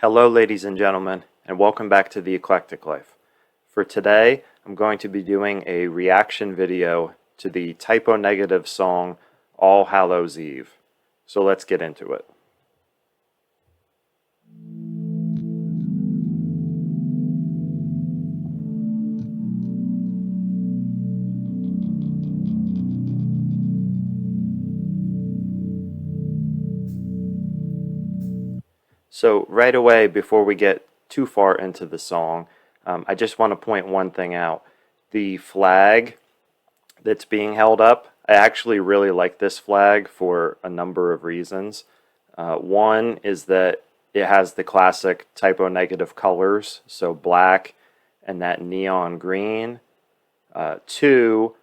Hello ladies and gentlemen, and welcome back to The Eclectic Life. For today, I'm going to be doing a reaction video to the typo negative song All Hallows Eve. So let's get into it. So right away, before we get too far into the song, I just want to point one thing out. The flag that's being held up, I actually really like this flag for a number of reasons. One is that it has the classic typo negative colors, so black and that neon green. Two,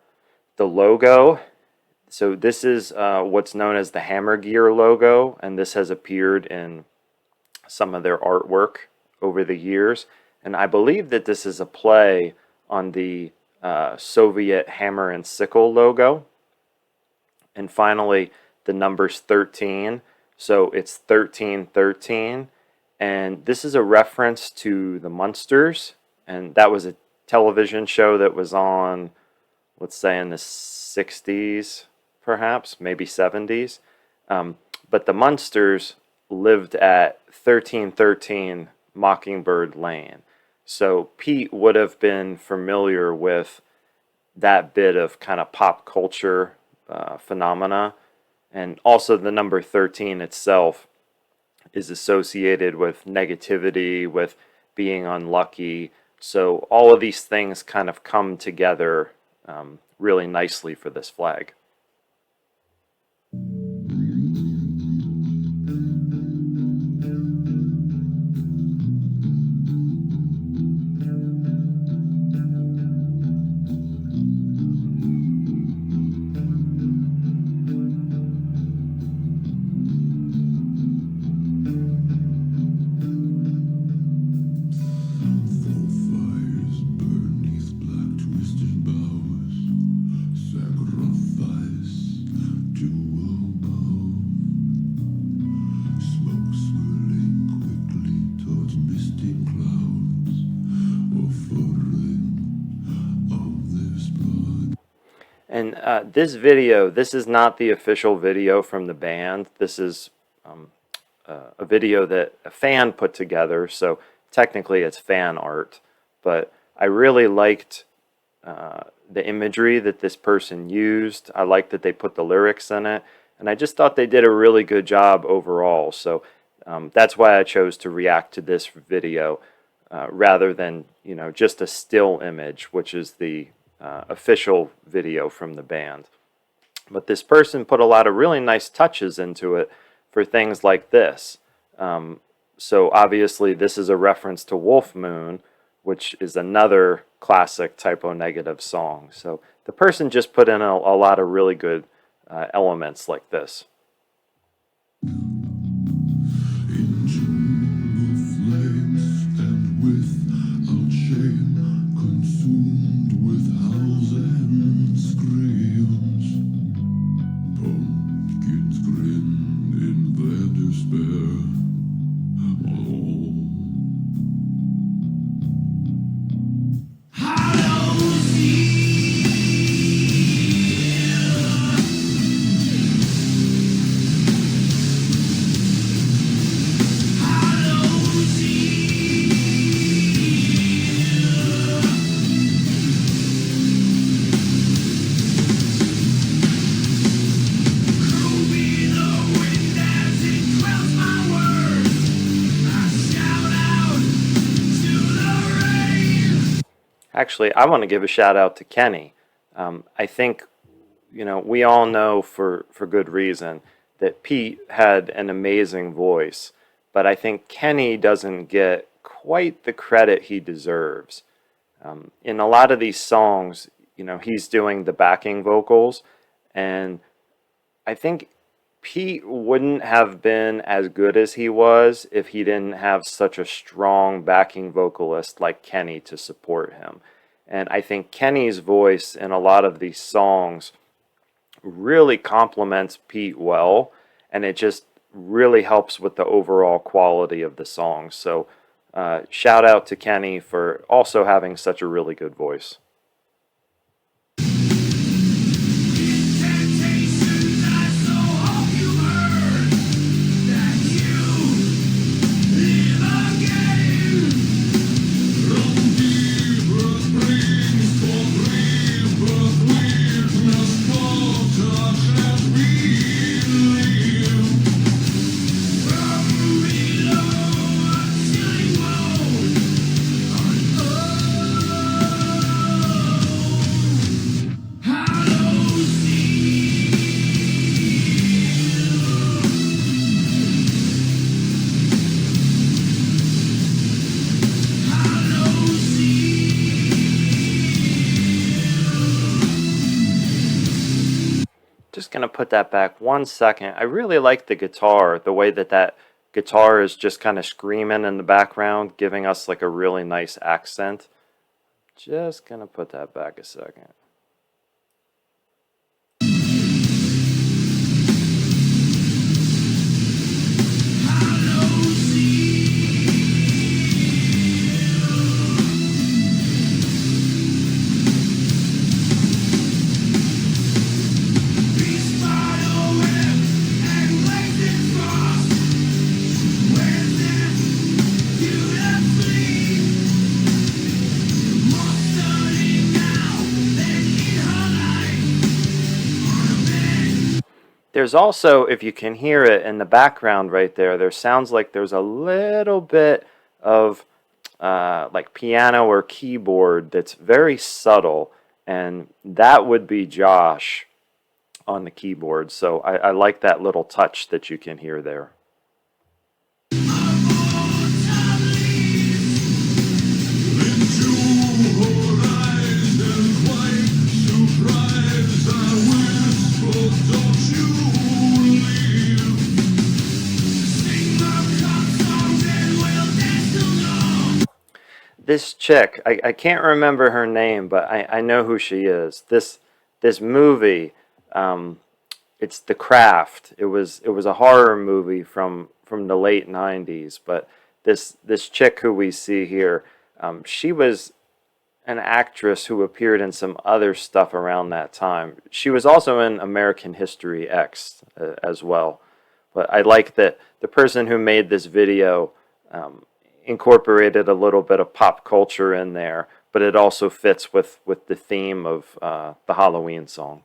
the logo. So this is what's known as the Hammer Gear logo, and this has appeared in some of their artwork over the years, and I believe that this is a play on the Soviet hammer and sickle logo. And finally, the numbers 13, so it's 1313, and this is a reference to the Munsters, and that was a television show that was on, let's say, in the 60s, perhaps, maybe 70s, but the Munsters lived at 1313 Mockingbird Lane. So Pete would have been familiar with that bit of kind of pop culture phenomena. And also the number 13 itself is associated with negativity, with being unlucky. So all of these things kind of come together really nicely for this flag. And this video, this is not the official video from the band. This is a video that a fan put together, so technically it's fan art. But I really liked the imagery that this person used. I liked that they put the lyrics in it, and I just thought they did a really good job overall. So that's why I chose to react to this video rather than, you know, just a still image, which is the official video from the band. But this person put a lot of really nice touches into it for things like this. So obviously this is a reference to Wolf Moon, which is another classic typo negative song. So the person just put in a lot of really good elements like this. Actually, I want to give a shout out to Kenny. I think, you know, we all know for good reason that Pete had an amazing voice, but I think Kenny doesn't get quite the credit he deserves. In a lot of these songs, you know, he's doing the backing vocals, and I think Pete wouldn't have been as good as he was if he didn't have such a strong backing vocalist like Kenny to support him. And I think Kenny's voice in a lot of these songs really complements Pete well, and it just really helps with the overall quality of the song. So shout out to Kenny for also having such a really good voice. Just going to put that back 1 second. I really like the guitar, the way that that guitar is just kind of screaming in the background, giving us like a really nice accent. Just going to put that back a second. There's also, if you can hear it in the background right there, there sounds like there's a little bit of like piano or keyboard that's very subtle, and that would be Josh on the keyboard. So I like that little touch that you can hear there. This chick, I can't remember her name, but I know who she is. This movie, it's The Craft. It was a horror movie from the late 90s, but this chick who we see here, she was an actress who appeared in some other stuff around that time. She was also in American History X as well. But I like that the person who made this video incorporated a little bit of pop culture in there, but it also fits with the theme of the Halloween song.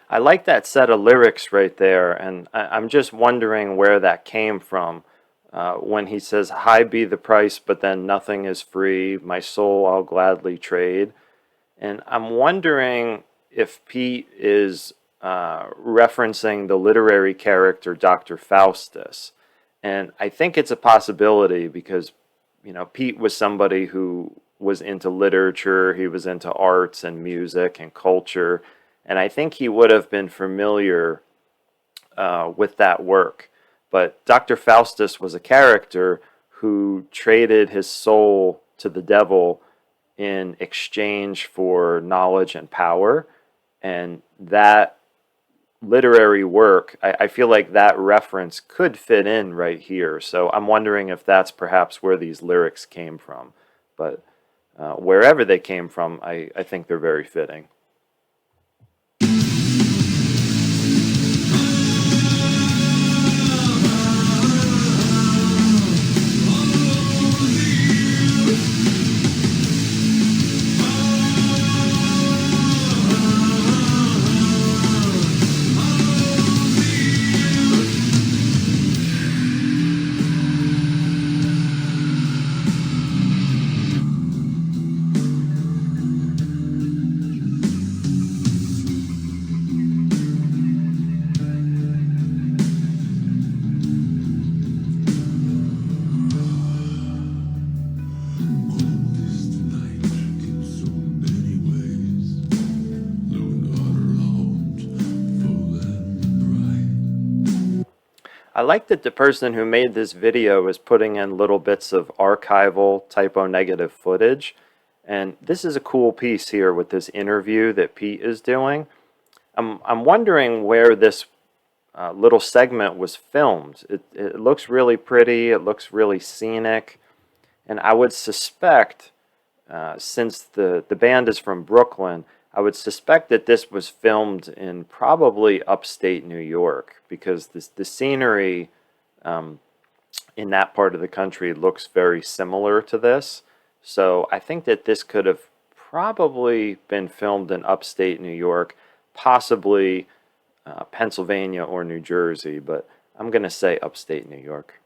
I like that set of lyrics right there, and I'm just wondering where that came from. When he says, "High be the price, but then nothing is free. My soul I'll gladly trade." And I'm wondering if Pete is referencing the literary character Dr. Faustus. And I think it's a possibility because, you know, Pete was somebody who was into literature, he was into arts and music and culture, and I think he would have been familiar with that work. But Dr. Faustus was a character who traded his soul to the devil in exchange for knowledge and power. And that literary work, I feel like that reference could fit in right here. So I'm wondering if that's perhaps where these lyrics came from. But wherever they came from, I think they're very fitting. I like that the person who made this video is putting in little bits of archival typo negative footage. And this is a cool piece here with this interview that Pete is doing. I'm wondering where this little segment was filmed. It looks really pretty, it looks really scenic, and I would suspect, since the band is from Brooklyn, I would suspect that this was filmed in probably upstate New York, because the scenery in that part of the country looks very similar to this. So I think that this could have probably been filmed in upstate New York, possibly Pennsylvania or New Jersey, but I'm going to say upstate New York.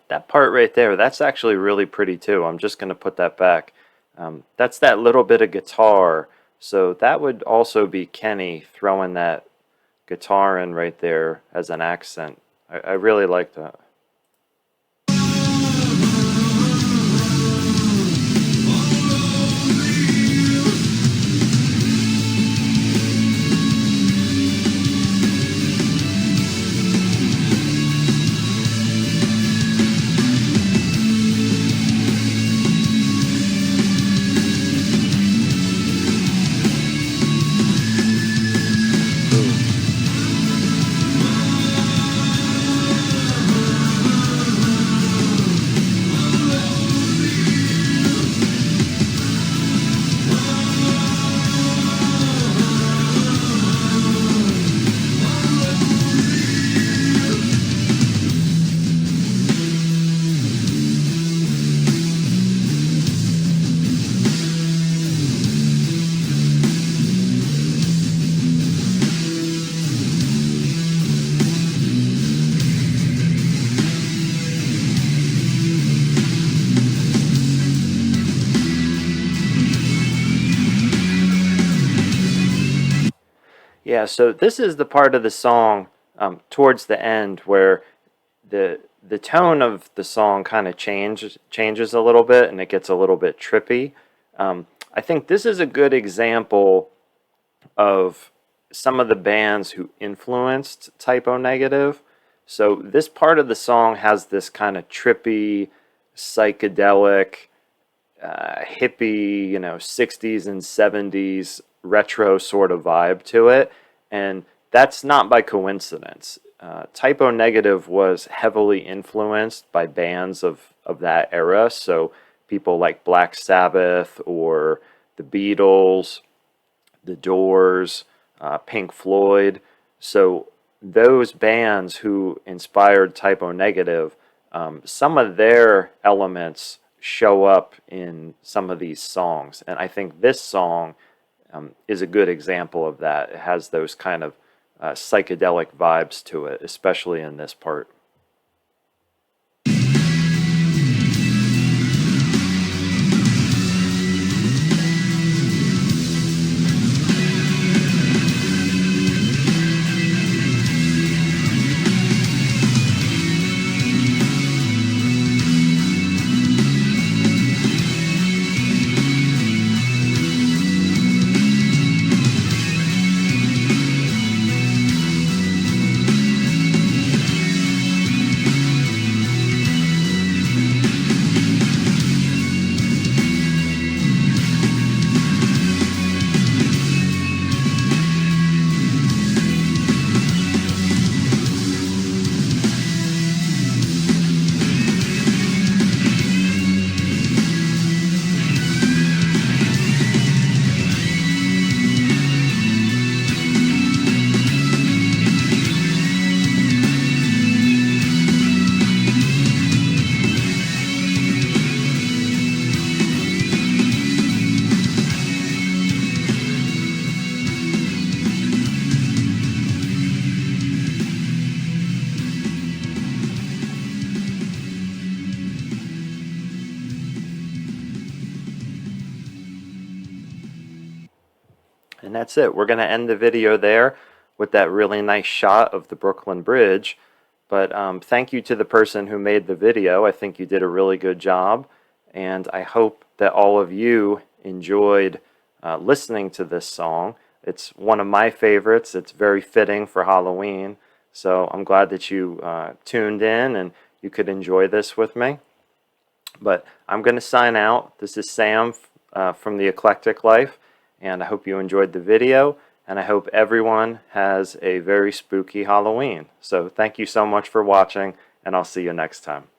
That part right there, that's actually really pretty too. I'm just going to put that back. That's that little bit of guitar. So that would also be Kenny throwing that guitar in right there as an accent. I really like that. Yeah, so this is the part of the song towards the end where the tone of the song kind of changes a little bit, and it gets a little bit trippy. I think this is a good example of some of the bands who influenced Typo Negative. So this part of the song has this kind of trippy, psychedelic, hippie, 60s and 70s retro sort of vibe to it, and that's not by coincidence. Typo Negative was heavily influenced by bands of that era, so people like Black Sabbath or the Beatles, the Doors, Pink Floyd. So those bands who inspired Typo Negative, some of their elements show up in some of these songs, and I think this song is a good example of that. It has those kind of psychedelic vibes to it, especially in this part. And that's it. We're going to end the video there with that really nice shot of the Brooklyn Bridge. But thank you to the person who made the video. I think you did a really good job. And I hope that all of you enjoyed listening to this song. It's one of my favorites. It's very fitting for Halloween. So I'm glad that you tuned in and you could enjoy this with me. But I'm going to sign out. This is Sam from The Eclectic Life, and I hope you enjoyed the video, and I hope everyone has a very spooky Halloween. So thank you so much for watching, and I'll see you next time.